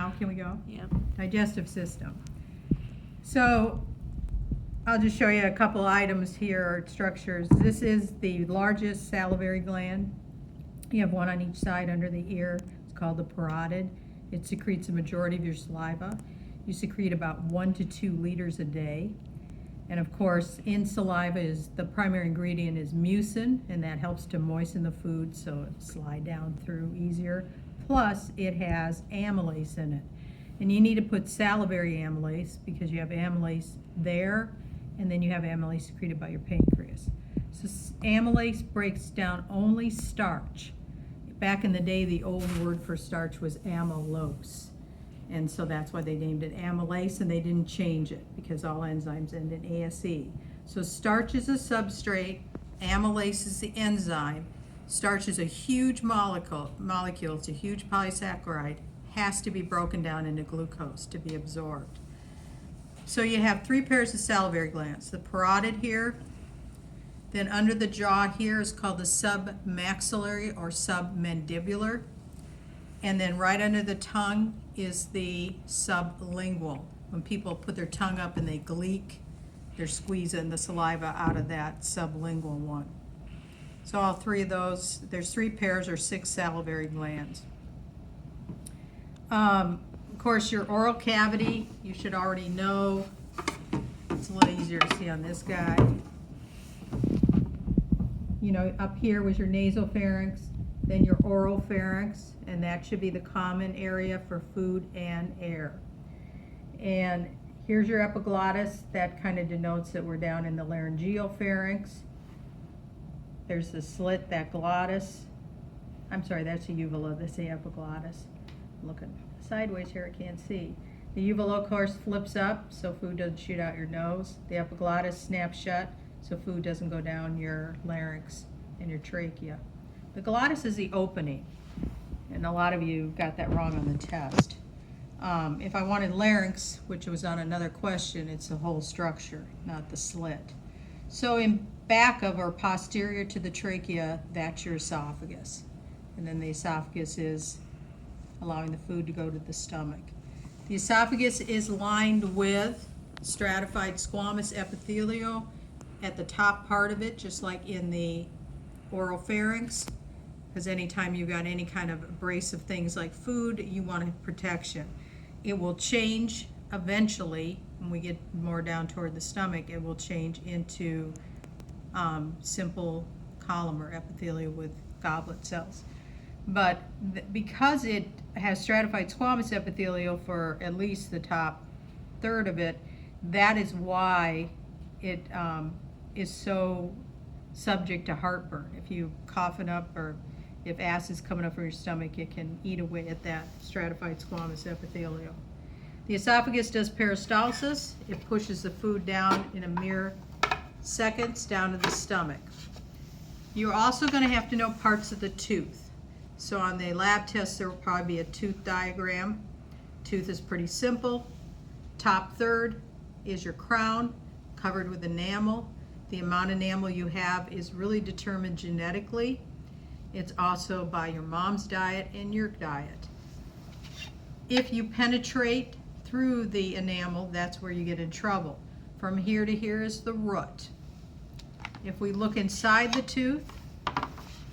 now. Can we go? Yep. Digestive system. So I'll just show you a couple items here, or structures. This is the largest salivary gland. You have one on each side under the ear. It's called the parotid. It secretes a majority of your saliva. You secrete about 1 to 2 liters a day. And of course, in saliva is the primary ingredient is mucin, and that helps to moisten the food so it slide down through easier. Plus, it has amylase in it. And you need to put salivary amylase because you have amylase there, and then you have amylase secreted by your pancreas. So amylase breaks down only starch. Back in the day, the old word for starch was amylose. And so that's why they named it amylase, and they didn't change it because all enzymes end in ASE. So starch is a substrate, amylase is the enzyme. Starch is a huge molecule, it's a huge polysaccharide, has to be broken down into glucose to be absorbed. So you have 3 pairs of salivary glands. The parotid here, then under the jaw here is called the submaxillary or submandibular. And then right under the tongue is the sublingual. When people put their tongue up and they gleek, they're squeezing the saliva out of that sublingual one. So all 3 of those, there's 3 pairs or 6 salivary glands. Of course, your oral cavity, you should already know. It's a little easier to see on this guy. You know, up here was your nasopharynx, then your oropharynx, and that should be the common area for food and air. And here's your epiglottis. That kind of denotes that we're down in the laryngeal pharynx. There's the slit, that glottis. I'm sorry, that's the uvula, this is the epiglottis. Looking sideways here, I can't see. The uvula, of course, flips up so food doesn't shoot out your nose. The epiglottis snaps shut so food doesn't go down your larynx and your trachea. The glottis is the opening, and a lot of you got that wrong on the test. If I wanted larynx, which was on another question, it's the whole structure, not the slit. So in back of or posterior to the trachea, that's your esophagus. And then the esophagus is allowing the food to go to the stomach. The esophagus is lined with stratified squamous epithelial at the top part of it, just like in the oropharynx, because anytime you've got any kind of abrasive things like food, you want protection. It will change eventually, when we get more down toward the stomach, it will change into simple column or epithelial with goblet cells. But because it has stratified squamous epithelial for at least the top third of it, that is why it is so subject to heartburn. If you coughing up or if acid is coming up from your stomach, it can eat away at that stratified squamous epithelial. The esophagus does peristalsis. It pushes the food down in a mere seconds down to the stomach. You're also going to have to know parts of the tooth. So on the lab test, there will probably be a tooth diagram. Tooth is pretty simple. Top third is your crown, covered with enamel. The amount of enamel you have is really determined genetically. It's also by your mom's diet and your diet. If you penetrate through the enamel, that's where you get in trouble. From here to here is the root. If we look inside the tooth,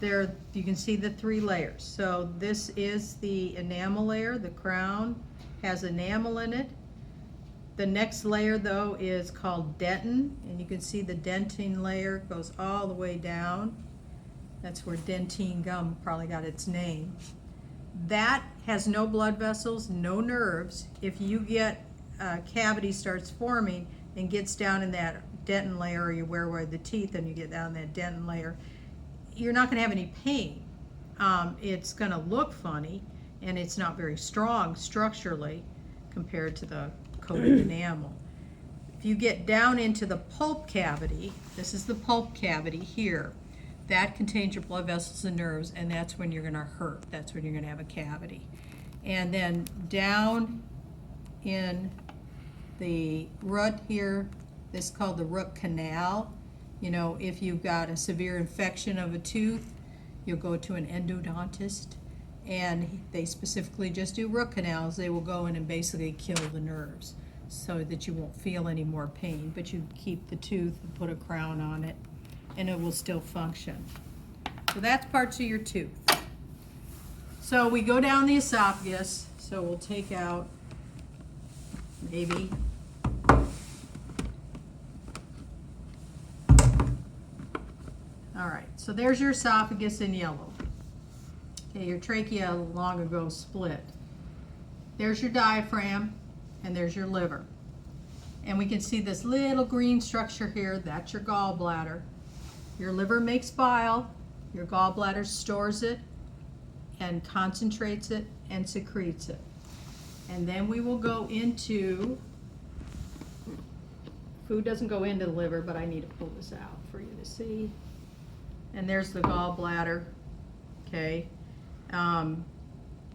there you can see the 3 layers. So this is the enamel layer. The crown has enamel in it. The next layer, though, is called dentin, and you can see the dentin layer goes all the way down. That's where dentine gum probably got its name. That has no blood vessels, no nerves. If you get a cavity starts forming and gets down in that dentin layer, or you wear the teeth and you get down that dentin layer, you're not going to have any pain. It's going to look funny, and it's not very strong structurally compared to the coated enamel. If you get down into the pulp cavity, this is the pulp cavity here, that contains your blood vessels and nerves, and that's when you're going to hurt. That's when you're going to have a cavity. And then down in the root here, this is called the root canal. You know, if you've got a severe infection of a tooth, you'll go to an endodontist, and they specifically just do root canals. They will go in and basically kill the nerves so that you won't feel any more pain, but you keep the tooth and put a crown on it, and it will still function. So that's parts of your tooth. So we go down the esophagus, so we'll take out maybe all right, so there's your esophagus in yellow. Okay, your trachea long ago split. There's your diaphragm, and there's your liver. And we can see this little green structure here, that's your gallbladder. Your liver makes bile, your gallbladder stores it and concentrates it and secretes it. And then we will go into, food doesn't go into the liver, but I need to pull this out for you to see. And there's the gallbladder, okay?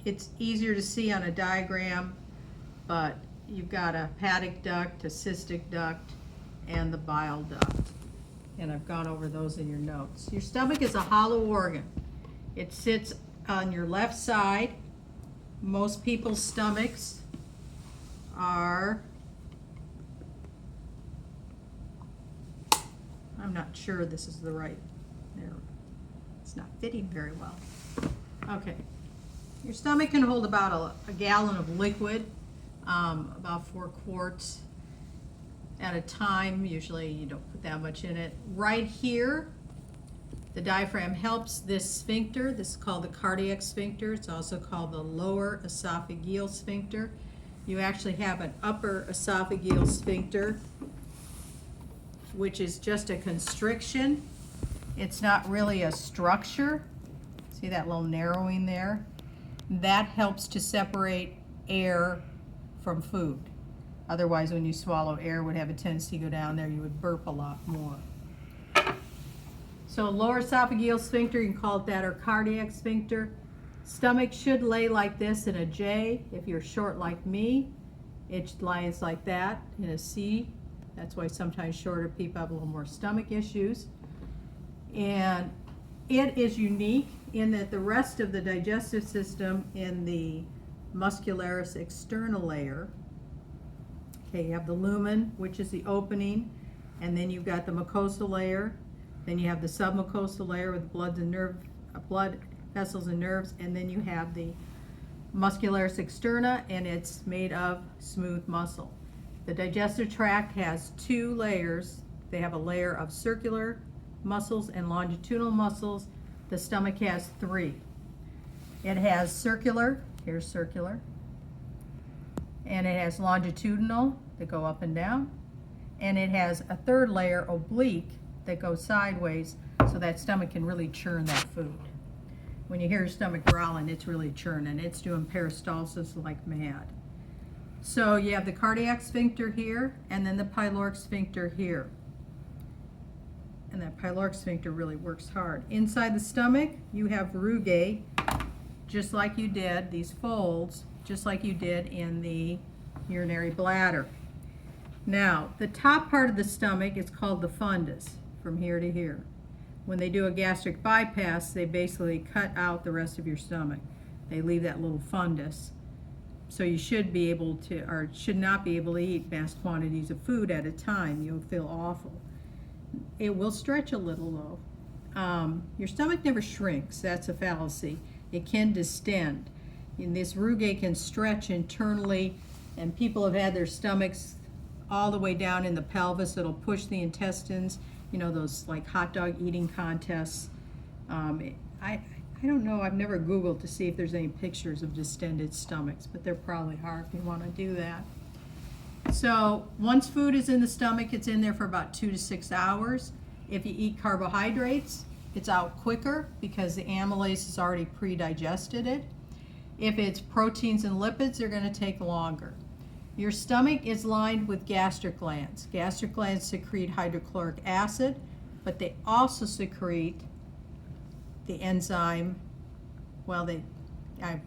It's easier to see on a diagram, but you've got a hepatic duct, a cystic duct, and the bile duct. And I've gone over those in your notes. Your stomach is a hollow organ. It sits on your left side. Most people's stomachs are, I'm not sure this is the right, there. It's not fitting very well. Okay. Your stomach can hold about a gallon of liquid, about 4 quarts at a time. Usually you don't put that much in it. Right here, the diaphragm helps this sphincter. This is called the cardiac sphincter. It's also called the lower esophageal sphincter. You actually have an upper esophageal sphincter, which is just a constriction. It's not really a structure. See that little narrowing there? That helps to separate air from food. Otherwise, when you swallow, air would have a tendency to go down there. You would burp a lot more. So lower esophageal sphincter, you can call it that, or cardiac sphincter. Stomach should lay like this in a J. If you're short like me, it lies like that in a C. That's why sometimes shorter people have a little more stomach issues. And it is unique in that the rest of the digestive system in the muscularis externa layer, okay, you have the lumen, which is the opening, and then you've got the mucosal layer, then you have the submucosal layer with blood vessels and nerves, and then you have the muscularis externa, and it's made of smooth muscle. The digestive tract has 2 layers. They have a layer of circular muscles and longitudinal muscles. The stomach has 3. It has circular, here's circular, and it has longitudinal that go up and down, and it has a 3rd layer, oblique, that goes sideways so that stomach can really churn that food. When you hear your stomach growling, it's really churning. It's doing peristalsis like mad. So you have the cardiac sphincter here, and then the pyloric sphincter here. And that pyloric sphincter really works hard. Inside the stomach, you have rugae, just like you did, these folds, just like you did in the urinary bladder. Now, the top part of the stomach is called the fundus, from here to here. When they do a gastric bypass, they basically cut out the rest of your stomach. They leave that little fundus. So you should be able to, or should not be able to eat vast quantities of food at a time. You'll feel awful. It will stretch a little though. Your stomach never shrinks. That's a fallacy. It can distend. And this rugae can stretch internally, and people have had their stomachs all the way down in the pelvis. It'll push the intestines. You know, those like hot dog eating contests. I don't know, I've never Googled to see if there's any pictures of distended stomachs, but there probably are if you want to do that. So once food is in the stomach, it's in there for about 2 to 6 hours. If you eat carbohydrates, it's out quicker because the amylase has already pre-digested it. If it's proteins and lipids, they're going to take longer. Your stomach is lined with gastric glands. Gastric glands secrete hydrochloric acid, but they also secrete the enzyme, well, I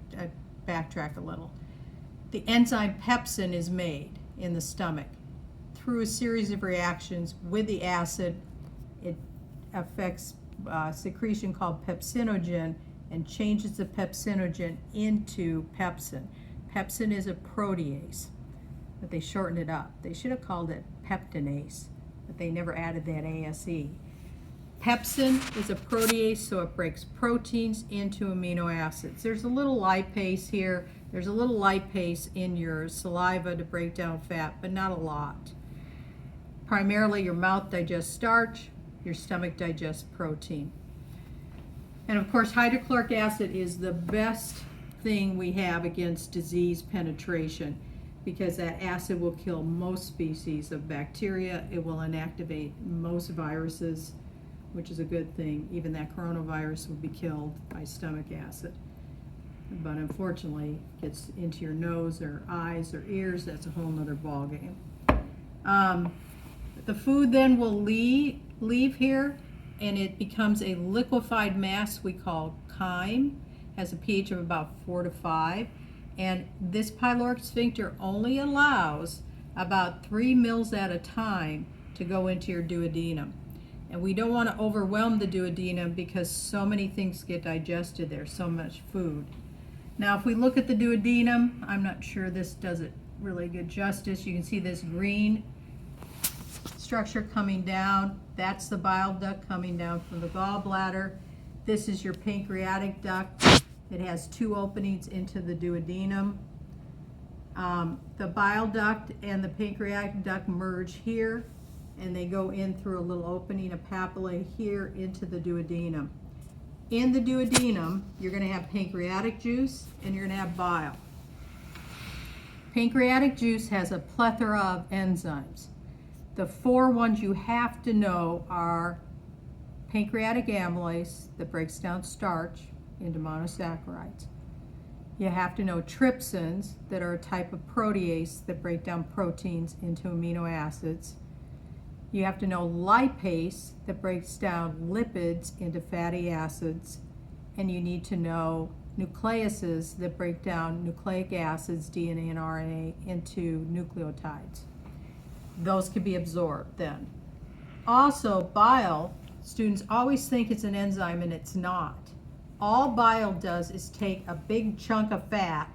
backtrack a little. The enzyme pepsin is made in the stomach. Through a series of reactions with the acid, it affects secretion called pepsinogen and changes the pepsinogen into pepsin. Pepsin is a protease, but they shortened it up. They should have called it peptinase, but they never added that ASE. Pepsin is a protease, so it breaks proteins into amino acids. There's a little lipase here. There's a little lipase in your saliva to break down fat, but not a lot. Primarily your mouth digests starch, your stomach digests protein. And of course, hydrochloric acid is the best thing we have against disease penetration, because that acid will kill most species of bacteria. It will inactivate most viruses, which is a good thing. Even that coronavirus will be killed by stomach acid. But unfortunately, it gets into your nose or eyes or ears, that's a whole nother ballgame. The food then will leave here, and it becomes a liquefied mass we call chyme, has a pH of about 4 to 5, and this pyloric sphincter only allows about 3 mils at a time to go into your duodenum. And we don't want to overwhelm the duodenum because so many things get digested there, so much food. Now if we look at the duodenum, I'm not sure this does it really good justice. You can see this green structure coming down. That's the bile duct coming down from the gallbladder. This is your pancreatic duct. It has 2 openings into the duodenum. The bile duct and the pancreatic duct merge here, and they go in through a little opening, a papillae here into the duodenum. In the duodenum, you're going to have pancreatic juice and you're going to have bile. Pancreatic juice has a plethora of enzymes. The 4 ones you have to know are pancreatic amylase that breaks down starch into monosaccharides. You have to know trypsins that are a type of protease that break down proteins into amino acids. You have to know lipase that breaks down lipids into fatty acids, and you need to know nucleases that break down nucleic acids, DNA and RNA, into nucleotides. Those can be absorbed then. Also, bile, students always think it's an enzyme and it's not. All bile does is take a big chunk of fat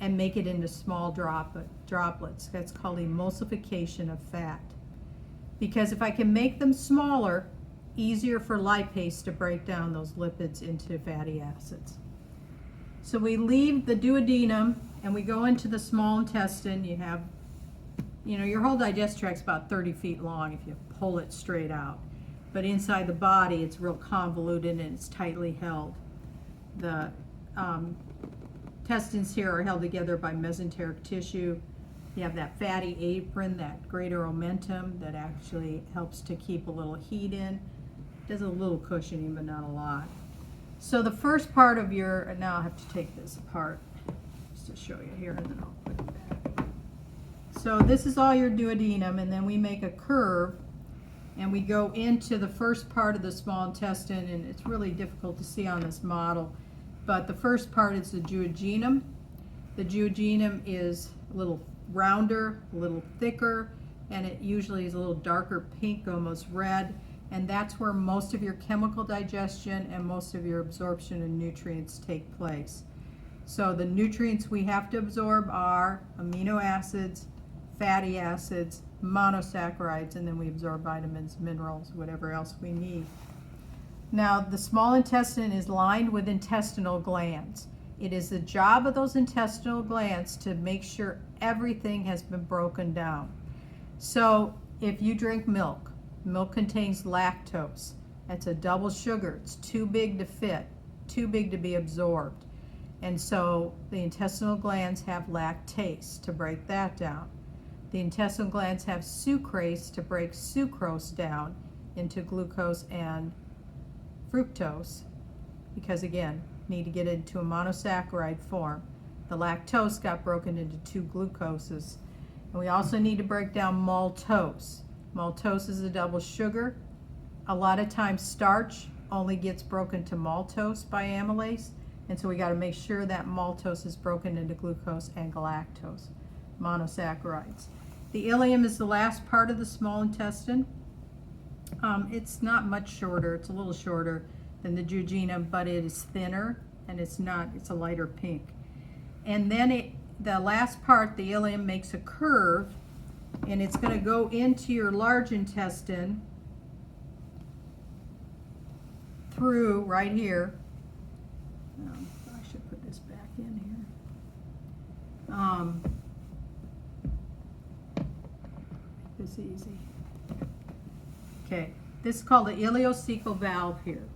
and make it into small droplets. That's called emulsification of fat. Because if I can make them smaller, easier for lipase to break down those lipids into fatty acids. So we leave the duodenum and we go into the small intestine. You have, your whole digestive tract's about 30 feet long if you pull it straight out. But inside the body, it's real convoluted and it's tightly held. The intestines here are held together by mesenteric tissue. You have that fatty apron, that greater omentum that actually helps to keep a little heat in. Does a little cushioning, but not a lot. So the first part of your, now I'll have to take this apart just to show you here, and then I'll put it back. So this is all your duodenum, and then we make a curve, and we go into the first part of the small intestine, and it's really difficult to see on this model, but the first part is the duodenum. The duodenum is a little rounder, a little thicker, and it usually is a little darker pink, almost red, and that's where most of your chemical digestion and most of your absorption of nutrients take place. So the nutrients we have to absorb are amino acids, fatty acids, monosaccharides, and then we absorb vitamins, minerals, whatever else we need. Now, the small intestine is lined with intestinal glands. It is the job of those intestinal glands to make sure everything has been broken down. So if you drink milk, milk contains lactose. That's a double sugar. It's too big to fit, too big to be absorbed. And so the intestinal glands have lactase to break that down. The intestinal glands have sucrase to break sucrose down into glucose and fructose, because again, need to get it into a monosaccharide form. The lactose got broken into 2 glucoses. And we also need to break down maltose. Maltose is a double sugar. A lot of times starch only gets broken to maltose by amylase, and so we got to make sure that maltose is broken into glucose and galactose, monosaccharides. The ileum is the last part of the small intestine. It's not much shorter, it's a little shorter. than the jejunum, but it is thinner and it's a lighter pink. And then the last part, the ileum, makes a curve, and it's going to go into your large intestine through right here. I should put this back in here. This is easy. Okay, this is called the ileocecal valve here.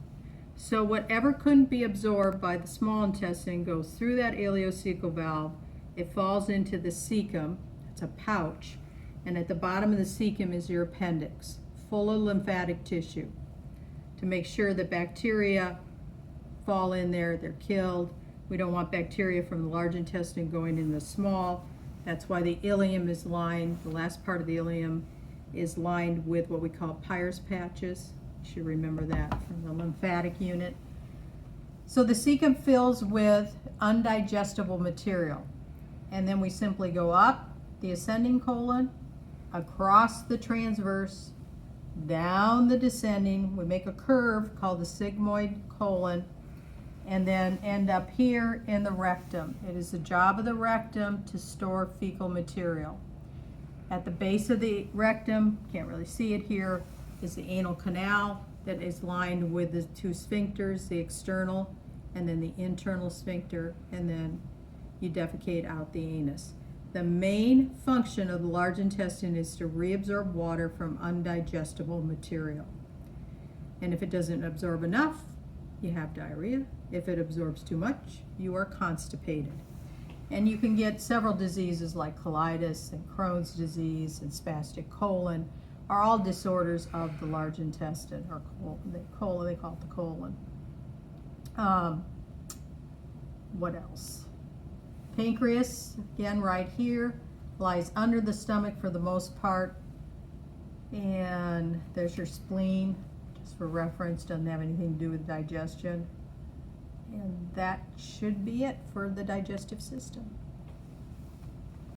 So whatever couldn't be absorbed by the small intestine goes through that ileocecal valve. It falls into the cecum. It's a pouch. And at the bottom of the cecum is your appendix, full of lymphatic tissue. To make sure that bacteria fall in there, they're killed. We don't want bacteria from the large intestine going in the small. That's why the ileum is lined, the last part of the ileum is lined with what we call Peyer's patches. You should remember that from the lymphatic unit. So the cecum fills with undigestible material. And then we simply go up the ascending colon, across the transverse, down the descending. We make a curve called the sigmoid colon, and then end up here in the rectum. It is the job of the rectum to store fecal material. At the base of the rectum, can't really see it here, is the anal canal that is lined with the two sphincters, the external and then the internal sphincter, and then you defecate out the anus. The main function of the large intestine is to reabsorb water from undigestible material. And if it doesn't absorb enough, you have diarrhea. If it absorbs too much, you are constipated. And you can get several diseases like colitis and Crohn's disease and spastic colon are all disorders of the large intestine, or they call it the colon. What else? Pancreas, again right here, lies under the stomach for the most part. And there's your spleen, just for reference, doesn't have anything to do with digestion. And that should be it for the digestive system.